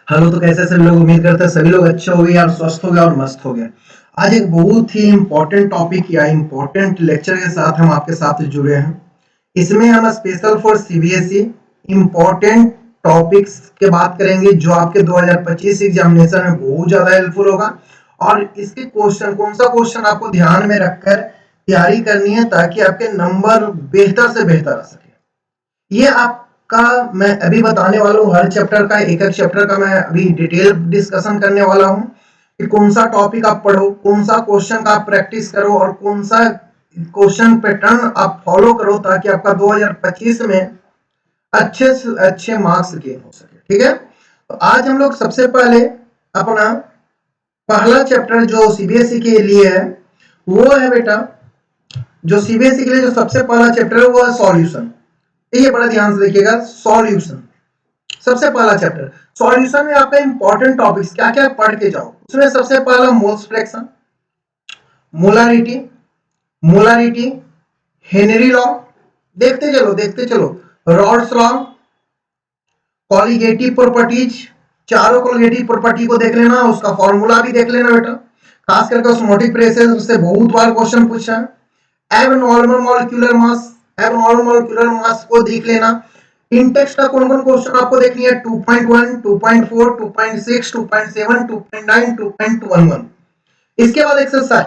Hello. तो कैसे सभी लोग, उम्मीद करते हैं सभी लोग अच्छे हो गए और स्वस्थ हो गए और मस्त हो गए। आज एक बहुत ही इम्पोर्टेंट टॉपिक या इम्पोर्टेंट लेक्चर के साथ हम आपके साथ जुड़े हैं। इसमें हम special for CBSE important topics के बात करेंगे जो आपके 2025 एग्जामिनेशन में बहुत ज्यादा हेल्पफुल होगा। और इसके क्वेश्चन, कौन सा क्वेश्चन आपको ध्यान में रखकर तैयारी करनी है ताकि आपके नंबर बेहतर से बेहतर आ सके, ये आपका मैं अभी बताने वाला हूँ। हर चैप्टर का, एक एक चैप्टर का मैं अभी डिटेल डिस्कशन करने वाला हूँ कि कौन सा टॉपिक आप पढ़ो, कौन सा क्वेश्चन का आप प्रैक्टिस करो और कौन सा क्वेश्चन पैटर्न आप फॉलो करो ताकि आपका 2025 में अच्छे से अच्छे मार्क्स गेन हो सके। ठीक है, तो आज हम लोग सबसे पहले अपना पहला चैप्टर जो सीबीएसई के लिए है वो है बेटा, जो सीबीएसई के लिए जो सबसे पहला चैप्टर है वो है सॉल्यूशन। ये बड़ा ध्यान से देखिएगा, सॉल्यूशन सबसे पहला चैप्टर। सॉल्यूशन में आपका इंपॉर्टेंट टॉपिक्स क्या क्या पढ़ के जाओ। उसमें सबसे पहला moles fraction, molarity, molarity, Henry law, देखते चलो, रॉड्स लॉ, कॉलिगेटिव प्रॉपर्टीज, चारों कॉलिगेटिव प्रॉपर्टी को देख लेना, उसका फॉर्मूला भी देख लेना बेटा। खास करके ऑस्मोटिक प्रेशर, उससे बहुत बार क्वेश्चन पूछा है। Abnormal molecular mass, abnormal molecular mass को देख लेना। इंटेक्स का कौन कौन क्वेश्चन आपको देखनी है, 2.1, 2.4, 2.6, 2.7, 2.9, 2.11। इसके बाद एक्सरसाइज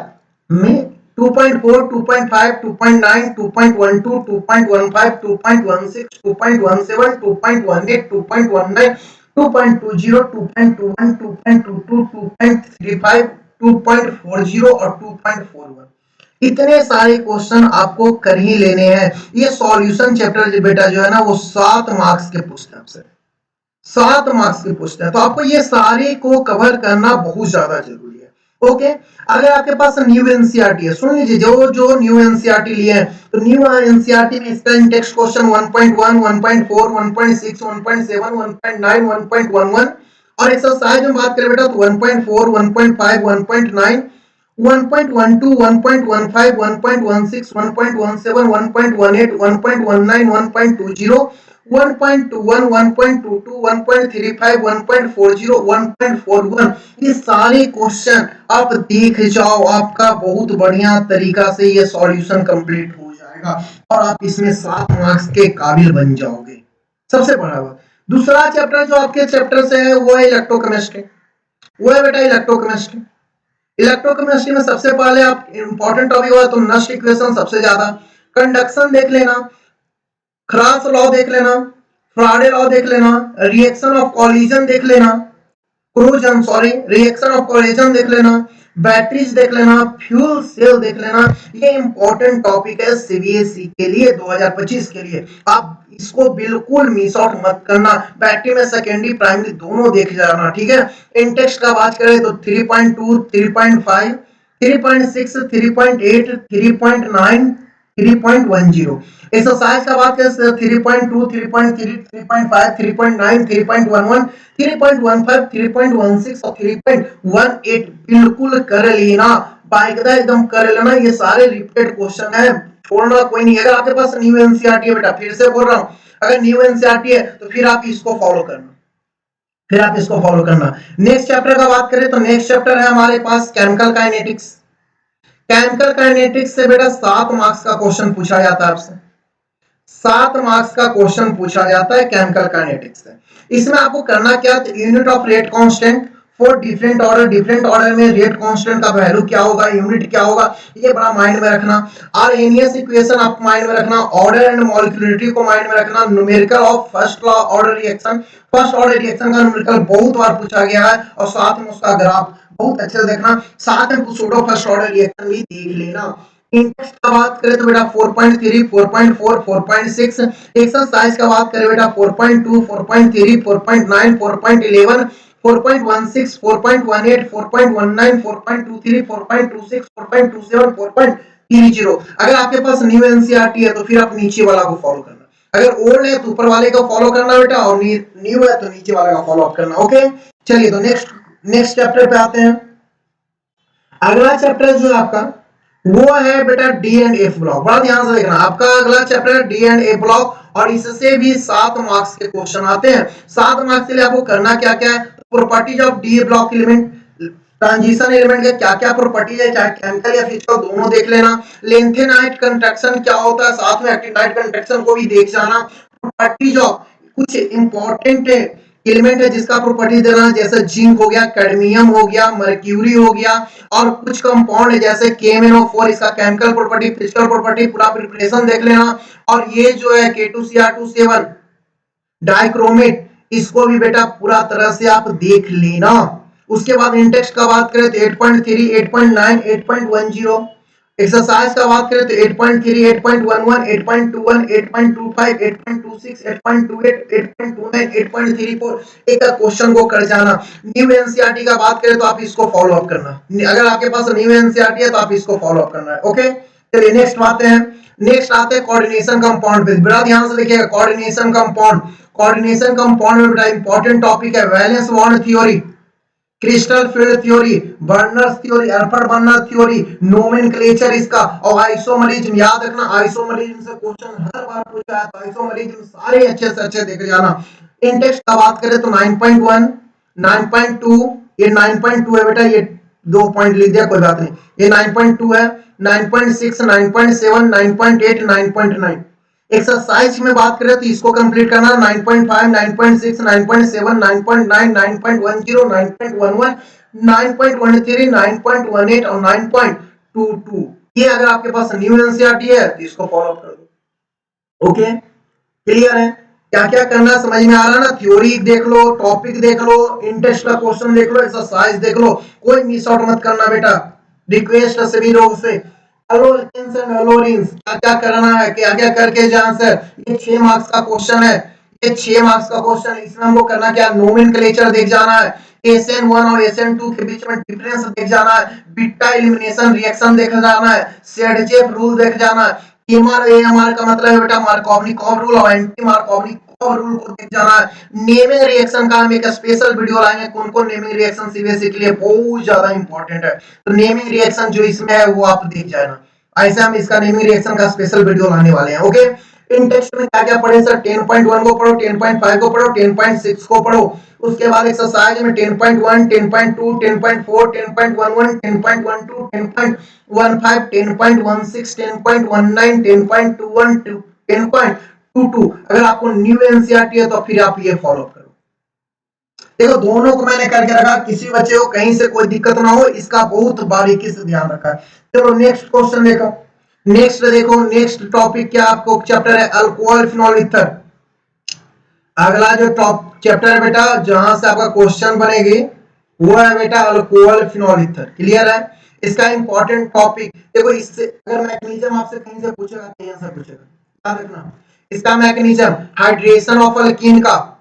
में 2.4, 2.5, 2.9, 2.12, 2.15, 2.16, 2.17, 2.18, 2.19, 2.20, 2.21, 2.22, 2.35, 2.40 और 2.41। इतने सारे क्वेश्चन आपको कर ही लेने हैं। ये सॉल्यूशन चैप्टर बेटा जो है ना वो 7 मार्क्स के पूछते हैं आपसे, 7 मार्क्स के पूछते हैं, तो आपको ये सारे को कवर करना बहुत ज्यादा जरूरी है। ओके, अगर आपके पास न्यू एनसीईआरटी है, सुन लीजिए, जो जो न्यू एनसीईआरटी लिए हैं, तो न्यू एनसीईआरटी में इसका इंडेक्स क्वेश्चन 1.1, 1.4, 1.6, 1.7, 1.9, 1.11 और एक्सरसाइज में बात करें बेटा तो 1.4, 1.5, 1.9, 1.12, 1.15, 1.16, 1.17, 1.18, 1.19, 1.20, 1.21, 1.22, 1.35, 1.40, 1.41, ये सारे क्वेश्चन आप देख जाओ, आपका बहुत बढ़िया तरीका से ये सॉल्यूशन कंप्लीट हो जाएगा और आप इसमें 7 मार्क्स के काबिल बन जाओगे। सबसे बड़ा बात, दूसरा चैप्टर जो आपके चैप्टर से है वो है इलेक्ट्रोकेमिस्ट्री। वो है बेटा इलेक्ट्रोकेमिस्ट्री। इलेक्ट्रोकेमिस्ट्री में सबसे पहले आप इंपॉर्टेंट टॉपिक हुआ तो नस्ट इक्वेशन सबसे ज्यादा, कंडक्शन देख लेना, क्रास लॉ देख लेना, फ्राडे लॉ देख लेना, रिएक्शन ऑफ कॉलिजन देख लेना, corrosion sorry reaction of collision देख लेना, बैटरीज देख लेना, फ्यूल सेल देख लेना। ये इंपॉर्टेंट टॉपिक है सीबीएसई के लिए 2025 के लिए, आप इसको बिल्कुल मिस आउट मत करना। बैटरी में सेकेंडरी प्राइमरी दोनों देख जाना। ठीक है, इंटेक्स का बात करें तो 3.2, 3.5, 3.6, 3.8, 3.9, 3.10। एक्सरसाइज का बात करें 3.2, 3.3, 3.5, 3.9, 3.11, 3.15, 3.16 और 3.18 बिल्कुल कर लेना, बाकायदा एकदम कर लेना। ये सारे रिपीटेड क्वेश्चन है, छोड़ना कोई नहीं। अगर आपके पास न्यू एनसीईआरटी है बेटा, फिर से बोल रहा हूं, अगर न्यू एनसीईआरटी है तो फिर आप इसको फॉलो करना, फिर आप इसको फॉलो करना। नेक्स्ट चैप्टर का बात करें तो नेक्स्ट चैप्टर है हमारे पास केमिकल काइनेटिक्स। केमिकल काइनेटिक्स से बेटा 7 मार्क्स का क्वेश्चन पूछा जाता है आपसे, 7 मार्क्स का क्वेश्चन पूछा जाता है केमिकल काइनेटिक्स से। इसमें आपको करना क्या, तो unit of rate constant for different order, different order में रेट कांस्टेंट का वैल्यू क्या होगा, यूनिट क्या होगा, ये बड़ा माइंड में रखना। आरएनएस इक्वेशन आपको माइंड में रखना, ऑर्डर एंड मॉलिक्यूलरिटी को माइंड में रखना, numerical of first order reaction, first order reaction का न्यूमेरिकल बहुत बार पूछा गया है और साथ में उसका ग्राफ बहुत अच्छे से देखना, साथ में सूडो फर्स्ट ऑर्डर रिएक्शन भी देख लेना। इंडेक्स का बात करें तो बेटा 4.3, 4.4, 4.6। एक्सरसाइज का बात करें बेटा 4.2, 4.3, 4.9, 4.11, 4.16, 4.18, 4.19, 4.23, 4.26, 4.27, 4.30। अगर आपके पास न्यू एनसीईआरटी है तो फिर आप नीचे वाला को फॉलो करना, अगर ओल्ड है तो ऊपर वाले का फॉलो करना बेटा और न्यू है तो नीचे वाले का फॉलो अप करना। ओके, चलिए तो नेक्स्ट चैप्टर पे आते हैं। अगला चैप्टर जो आपका वो है बेटा डी एंड एफ ब्लॉक। बड़ा ध्यान से देखना, आपका अगला चैप्टर है डी एंड एफ ब्लॉक और इससे भी 7 मार्क्स के क्वेश्चन आते हैं। 7 मार्क्स के लिए आपको करना क्या क्या है, properties of D block element, transition element के क्या क्या प्रॉपर्टीज है, चाहे केमिकल या फिजिकल दोनों देख लेना। लेंथेनाइट कंट्रैक्शन क्या होता है, साथ में एक्टिनाइट कंट्रैक्शन को भी देख जाना। प्रॉपर्टीज ऑफ कुछ इंपॉर्टेंट एलिमेंट है जिसका प्रॉपर्टी देना है, जैसे जिंक हो गया, कैडमियम हो गया, मर्क्यूरी हो गया, और कुछ कंपाउंड है जैसे KMnO4, इसका केमिकल प्रॉपर्टी, फिजिकल प्रॉपर्टी, पूरा प्रिपरेशन देख लेना। और ये जो है K2Cr2 डाइक्रोमेट, इसको भी बेटा पूरा तरह से आप देख लेना। उसके बाद इंडेक्स का बात करें तो 8.3, 8.9, 8.10। एक्सरसाइज का बात करें तो 8.3, 8.11, 8.21, 8.25, 8.26, 8.28, 8.29, 8.34। एक क्वेश्चन को कर जाना। न्यू एनसीईआरटी का बात करें तो आप इसको फॉलो अप करना, अगर आपके पास न्यू एनसीईआरटी है तो आप इसको फॉलो अप करना है। ओके, चलिए नेक्स्ट आते हैं। नेक्स्ट आते हैं कोऑर्डिनेशन कंपाउंड पे, बड़ा ध्यान से देखिएगा। कोऑर्डिनेशन कंपाउंड, कोऑर्डिनेशन कंपाउंड में बड़ा इंपॉर्टेंट टॉपिक है valence bond theory, crystal field theory, Werner's theory, Alfred Werner theory, nomenclature इसका, और आइसोमरिज्म। याद रखना आइसोमरिज्म से क्वेश्चन हर बार पूछा है, तो आइसोमरिज्म सारे अच्छे से अच्छे देख जाना। इंडेक्स का बात करें तो 9.1, 9.2, ये 9.2 है बेटा, ये 2 पॉइंट लिख दिया कोई बात नहीं, ये 9.2 है, 9.6, 9.7, 9.8, 9.9। एक्सरसाइज में बात करें तो इसको कंप्लीट करना 9.5, 9.6, 9.7, 9.9, 9.10, 9.11, 9.13, 9.18 और 9.22। ये अगर आपके पास न्यू एनसीईआरटी है तो इसको फॉलो कर दो। ओके, क्लियर है? क्या क्या करना समझ में आ रहा है ना? थ्योरी देख लो, टॉपिक देख लो, इंटरेस्ट का क्वेश्चन देख लो, एक्सरसाइज देख लो, कोई मिस आउट मत करना बेटा, रिक्वेस्ट सभी लोगों से। एलोकेन्स एंड एलोरीन्स क्या क्या करना है, क्या क्या करके जान सर, ये 6 मार्क्स का क्वेश्चन है, ये 6 मार्क्स का क्वेश्चन है। इसमें हमको करना क्या, नोमेनक्लेचर देख जाना है, SN1 और SN2 के बीच में डिफरेंस देख जाना है, बीटा एलिमिनेशन रिएक्शन देख जाना है, शेरजेफ रूल देख जाना है, AMR का मतलब है बेटा मार्कोवनिकॉव रूल, और एंटी मार्कोवनिकॉव रूल को देख जाना है। नेमिंग रिएक्शन का हम एक स्पेशल वीडियो लाएंगे, कौन कौन नेमिंग रिएक्शन सीबीएसई के लिए बहुत ज्यादा इंपॉर्टेंट है, तो नेमिंग रिएक्शन जो इसमें है वो आप देख जाना। ऐसे हम इसका नेमिंग रिएक्शन का स्पेशल वीडियो लाने वाले हैं। ओके, इन टेक्स्ट में क्या क्या पढ़े सर, 10.1 को पढ़ो, 10.5 को पढ़ो, 10.6 को पढ़ो। उसके बाद एक्सरसाइज में 10.1, 10.2, 10.4, 10.11, 10.12, 10.15, 10.16, 10.19, 10.21, 10.22। अगर आपको न्यू एनसीईआरटी है तो फिर आप ये फॉलो करो। देखो दोनों को मैंने करके रखा, किसी बच्चे को कहीं से कोई दिक्कत ना हो, इसका बहुत बारीकी से ध्यान रखा है। चलो नेक्स्ट क्वेश्चन देखो, नेक्स्ट देखो, नेक्स्ट टॉपिक क्या आपको चैप्टर है, अल्कोहल फिनोल ईथर। अगला जो टॉप चैप्टर है बेटा, जहां से आपका क्वेश्चन बनेगी वो है बेटा अल्कोहल फिनोल ईथर। क्लियर है? इसका इंपॉर्टेंट टॉपिक देखो, इससे अगर मैकेनिज्म आपसे कहीं से पूछेगा, कहीं से पूछेगा, याद रखना इसका मैकेनिज्म, हाइड्रेशन ऑफ अल्कीन का,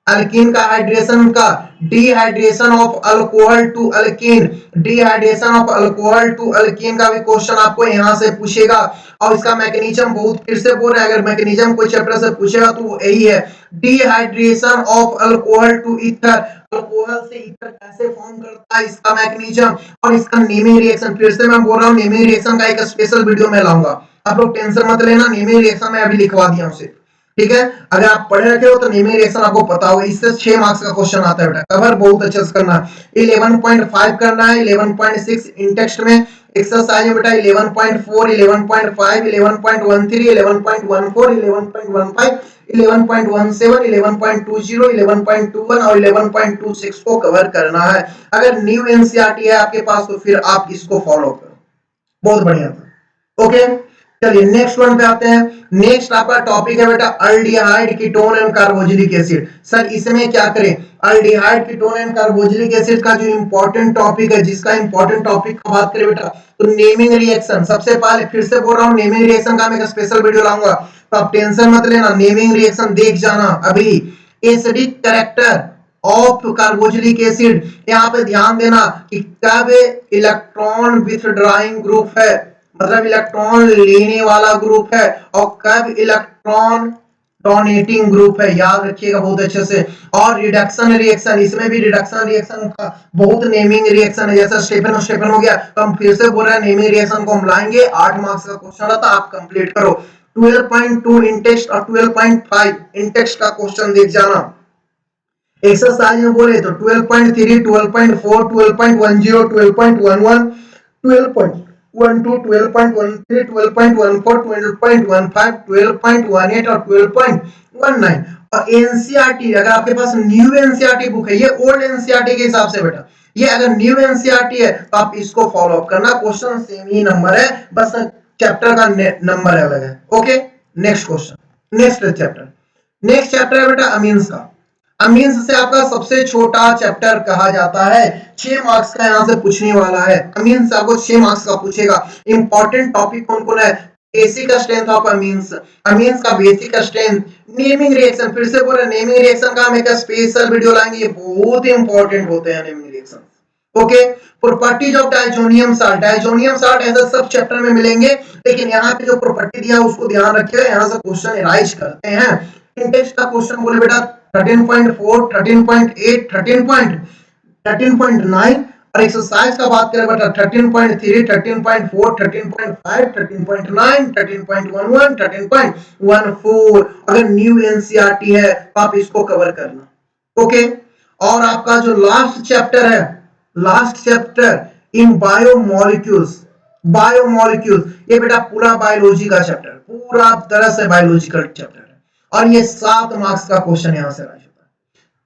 अल्कीन का हाइड्रेशन का, dehydration of alcohol to alkene, dehydration of alcohol to alkene का भी क्वेश्चन आपको यहां से पूछेगा। और इसका मैकेनिज्म बहुत, फिर से बोल रहे हैं, अगर मैकेनिज्म कोई चैप्टर से पूछेगा तो वो यही है, dehydration of alcohol to ether, alcohol से ईथर कैसे फॉर्म करता है, इसका मैकेनिज्म और इसका नेमिंग रिएक्शन। फिर से मैं बोल रहा हूं, नेमिंग रिएक्शन का एक स्पेशल वीडियो में लाऊंगा, आप लोग टेंशन मत लेना, नेमिंग रिएक्शन मैं अभी लिखवा दिया उसे, ठीक है? अगर आप पढ़े रखे हो तो नेमिंग रिएक्शन आपको पता होगा, इससे 6 मार्क्स का क्वेश्चन आता है बेटा, कवर बहुत अच्छे से करना है। 11.5 करना है, 11.6 इन टेक्स्ट में, एक्सरसाइज में बेटा 11.4, 11.5, 11.13, 11.14, 11.15, 11.17, 11.20, 11.21 और 11.26 को कवर करना है। अगर न्यू एनसीईआरटी है आपके पास तो फिर आप इसको फॉलो करो, बहुत बढ़िया था। ओके, चलिए नेक्स्ट वन पे आते हैं। नेक्स्ट आपका टॉपिक है बेटा aldehyde ketone and carboxylic acid. Sir इसमें क्या करें, aldehyde ketone and carboxylic acid का जो इंपॉर्टेंट टॉपिक है, जिसका इंपॉर्टेंट टॉपिक का बात करें बेटा तो नेमिंग रिएक्शन। सबसे पहले फिर से बोल रहा हूं, नेमिंग रिएक्शन का मैं एक स्पेशल वीडियो लाऊंगा, तो आप टेंशन मत लेना, नेमिंग रिएक्शन देख जाना। अभी acidic character of carboxylic acid, यहाँ पे ध्यान देना कि कब इलेक्ट्रॉन विथड्राइंग ग्रुप है, मतलब इलेक्ट्रॉन लेने वाला ग्रुप है, और कब इलेक्ट्रॉन डोनेटिंग ग्रुप है, याद रखिएगा बहुत अच्छे से। और रिडक्शन रिएक्शन, इसमें भी रिडक्शन रिएक्शन का बहुत नेमिंग रिएक्शन है, जैसा स्टेफन स्टेफन हो गया, तो हम फिर से बोल रहे हैं नेमिंग रिएक्शन को हम लाएंगे, 8 मार्क्स का क्वेश्चन रहता, आप कंप्लीट करो। 12.2 इन टेक्स्ट और 12.5 इन टेक्स्ट का क्वेश्चन देख जाना। एक्सरसाइज में बोले तो 12.3, 12.4, 12.10, 12.11, 12.12, 12.13, 12.14, 12.15, 12.18 और 12.19। और एनसीईआरटी अगर आपके पास न्यू एनसीईआरटी बुक है, ये ओल्ड एनसीईआरटी के हिसाब से बेटा, ये अगर न्यू एनसीईआरटी है तो आप इसको फॉलो अप करना, क्वेश्चन सेम ही नंबर है, बस चैप्टर का नंबर अलग है। Okay, next question, next chapter है बेटा अमीन्स का। अमीन्स से आपका सबसे छोटा चैप्टर कहा जाता है, 6 मार्क्स का यहां से पूछने वाला है। अमीन्स आपको 6 मार्क्स का पूछेगा। इंपॉर्टेंट टॉपिक कौन कौन है? Basic strength of amines, amines का बेसिक स्ट्रेंथ, नेमिंग रिएक्शन, फिर से बोले नेमिंग रिएक्शन का हम एक स्पेशल वीडियो लाएंगे, ये बहुत इंपॉर्टेंट होते हैं naming reaction. Okay, properties of diazonium salt, diazonium salt ऐसा सब चैप्टर में मिलेंगे, लेकिन यहाँ पे जो प्रॉपर्टी दिया उसको ध्यान रखिएगा, यहाँ से क्वेश्चन राइज करते हैं। इंटेक्स का क्वेश्चन बोले बेटा 13.4, 13.8, 13.9 और एक्सरसाइज का बात करें बेटा 13.3, 13.4, 13.5, 13.9, 13.11, 13.14। अगर न्यू एनसीईआरटी है तो आप इसको कवर करना। ओके, और आपका जो लास्ट चैप्टर है, last chapter in biomolecules, biomolecules, ये बेटा पूरा बायोलॉजी का चैप्टर, पूरा तरह से बायोलॉजिकल चैप्टर है, और ये 7 मार्क्स का क्वेश्चन यहां से राइज होता है।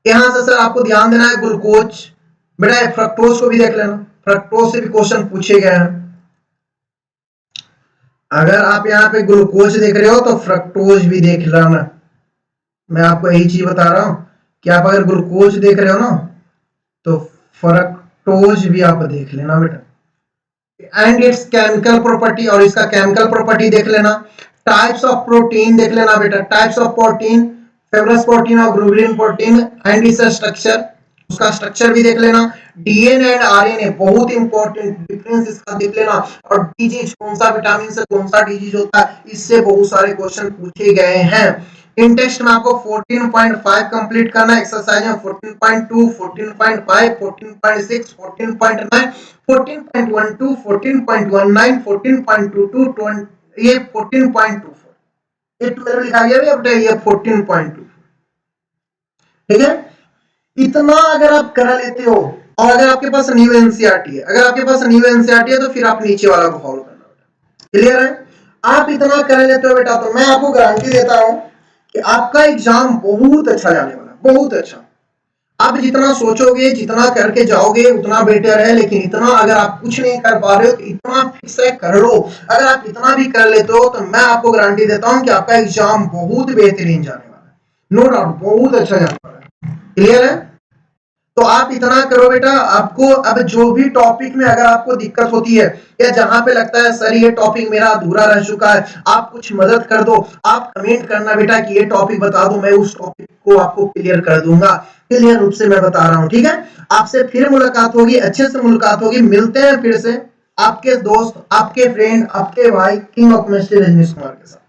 यहां से सर आपको ध्यान देना है ग्लूकोज, बेटा फ्रक्टोज को भी देख लेना, फ्रक्टोज से भी क्वेश्चन पूछे गए हैं। अगर आप यहाँ पे ग्लूकोज देख रहे हो तो फ्रक्टोज भी देख लेना। मैं आपको यही चीज बता रहा हूं कि आप अगर ग्लूकोज देख रहे हो ना तो फ्रक्टोज भी आप देख लेना बेटा, एंड इट्स केमिकल प्रॉपर्टी, और इसका केमिकल प्रॉपर्टी देख लेना। टाइप्स ऑफ प्रोटीन देख लेना बेटा, टाइप्स ऑफ प्रोटीन, फेवरस प्रोटीन और globulin protein and its structure, उसका स्ट्रक्चर भी देख लेना। डीएनए एंड आरएनए बहुत इंपॉर्टेंट, डिफरेंस इसका देख लेना। और डिजीज, कौन सा विटामिन से कौन सा डिजीज होता है, इससे बहुत सारे क्वेश्चन पूछे गए हैं। इन टेक्स्ट में आपको 14.5 कंप्लीट करना है, एक्सरसाइज में 14.2, 14.5, 14.6, 14.9, 14.12, 14.19, 14.22, ये 14.24, ये 12 लिखा गया है, ये 14.2, ठीक है। इतना अगर आप करा लेते हो, और अगर आपके पास न्यू एनसीईआरटी है, अगर आपके पास न्यू एनसीईआरटी है तो फिर आप नीचे वाला को फॉलो करना बेटा, क्लियर है। आप इतना कर लेते हो बेटा तो मैं आपको गारंटी देता हूं कि आपका एग्जाम बहुत अच्छा जाने वाला, बहुत अच्छा। आप जितना सोचोगे, जितना करके जाओगे उतना बेटर है, लेकिन इतना अगर आप कुछ नहीं कर पा रहे हो तो इतना फिक्स है, कर लो। अगर आप इतना भी कर लेते हो तो मैं आपको गारंटी देता हूं कि आपका एग्जाम बहुत बेहतरीन जाने वाला है, नो डाउट बहुत अच्छा जाने वाला है, क्लियर है। तो आप इतना करो बेटा, आपको अब जो भी टॉपिक में अगर आपको दिक्कत होती है या जहां पे लगता है सर ये टॉपिक मेरा अधूरा रह चुका है, आप कुछ मदद कर दो, आप कमेंट करना बेटा कि ये टॉपिक बता दो, मैं उस टॉपिक को आपको क्लियर कर दूंगा, क्लियर रूप से मैं बता रहा हूं, ठीक है। आपसे फिर मुलाकात होगी, अच्छे से मुलाकात होगी, मिलते हैं फिर से आपके दोस्त, आपके फ्रेंड, आपके भाई king of chemistry Rajnish Kumar के साथ।